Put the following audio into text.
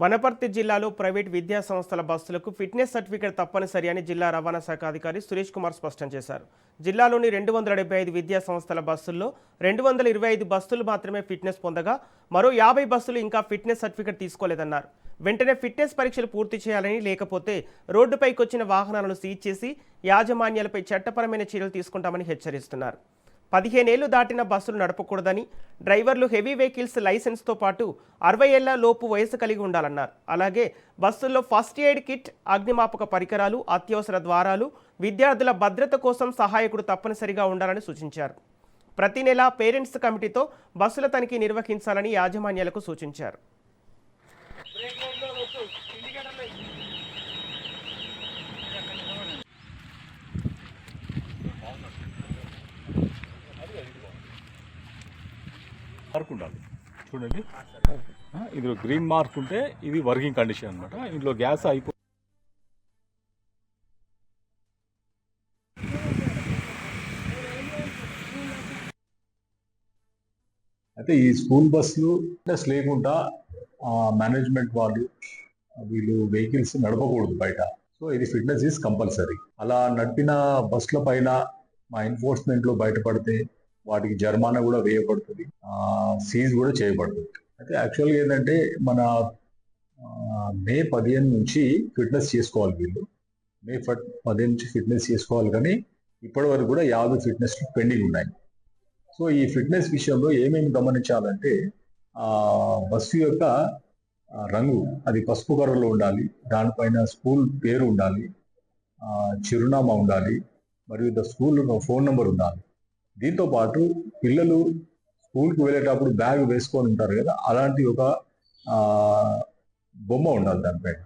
వనపర్తి జిల్లాలో ప్రైవేట్ విద్యా సంస్థల బస్సులకు ఫిట్నెస్ సర్టిఫికేట్ తప్పనిసరి అని జిల్లా రవాణా శాఖ అధికారి సురేష్ కుమార్ స్పష్టం చేశారు. జిల్లాలోని 275 విద్యా సంస్థల బస్సుల్లో 225 బస్సులు మాత్రమే ఫిట్నెస్ పొందగా మరో 50 బస్సులు ఇంకా ఫిట్నెస్ సర్టిఫికేట్ తీసుకోలేదన్నారు. వెంటనే ఫిట్నెస్ పరీక్షలు పూర్తి చేయాలని, లేకపోతే రోడ్డుపైకి వచ్చిన వాహనాలను సీజ్ చేసి యాజమాన్యాలపై చట్టపరమైన చర్యలు తీసుకుంటామని హెచ్చరిస్తున్నారు. 15 ఏళ్లు దాటిన బస్సులు నడపకూడదని, డ్రైవర్లు హెవీ వెహికల్స్ లైసెన్స్తో పాటు 60 ఏళ్ల లోపు వయసు కలిగి ఉండాలన్నారు. అలాగే బస్సుల్లో ఫస్ట్ ఎయిడ్ కిట్, అగ్నిమాపక పరికరాలు, అత్యవసర ద్వారాలు, విద్యార్థుల భద్రత కోసం సహాయకుడు తప్పనిసరిగా ఉండాలని సూచించారు. ప్రతి నెల పేరెంట్స్ కమిటీతో బస్సుల తనిఖీ నిర్వహించాలని యాజమాన్యాలకు సూచించారు. మార్క్ ఉండాలి చూడండి, ఇందులో గ్రీన్ మార్క్ ఉంటే ఇది వర్కింగ్ కండిషన్ అనమాట. ఇందులో గ్యాస్ అయిపో అయితే ఈ స్కూల్ బస్సులు ఫిట్నెస్ లేకుండా మేనేజ్మెంట్ వాళ్ళు వీళ్ళు వెహికల్స్ నడపకూడదు బయట. సో ఇది ఫిట్నెస్ ఈజ్ కంపల్సరీ. అలా నడిపిన బస్సుల పైన మా ఎన్ఫోర్స్మెంట్ లో బయటపడితే వాటికి జరిమానా కూడా వేయబడుతుంది, సీజ్ కూడా చేయబడుతుంది. అయితే యాక్చువల్గా ఏంటంటే మన మే 15 నుంచి ఫిట్నెస్ చేసుకోవాలి వీళ్ళు. మే 15 నుంచి ఫిట్నెస్ చేసుకోవాలి, కానీ ఇప్పటి వరకు కూడా 50 ఫిట్నెస్ పెండింగ్ ఉన్నాయి. సో ఈ ఫిట్నెస్ విషయంలో ఏమేమి గమనించాలంటే బస్సు యొక్క రంగు అది పసుపు కలర్లో ఉండాలి, దానిపైన స్కూల్ పేరు ఉండాలి, చిరునామా ఉండాలి, మరియు స్కూల్ ఫోన్ నెంబర్ ఉండాలి. దీంతో పాటు పిల్లలు స్కూల్కి వెళ్ళేటప్పుడు బ్యాగ్ వేసుకొని ఉంటారు కదా, అలాంటి ఒక బొమ్మ ఉండాలి దానిపైన.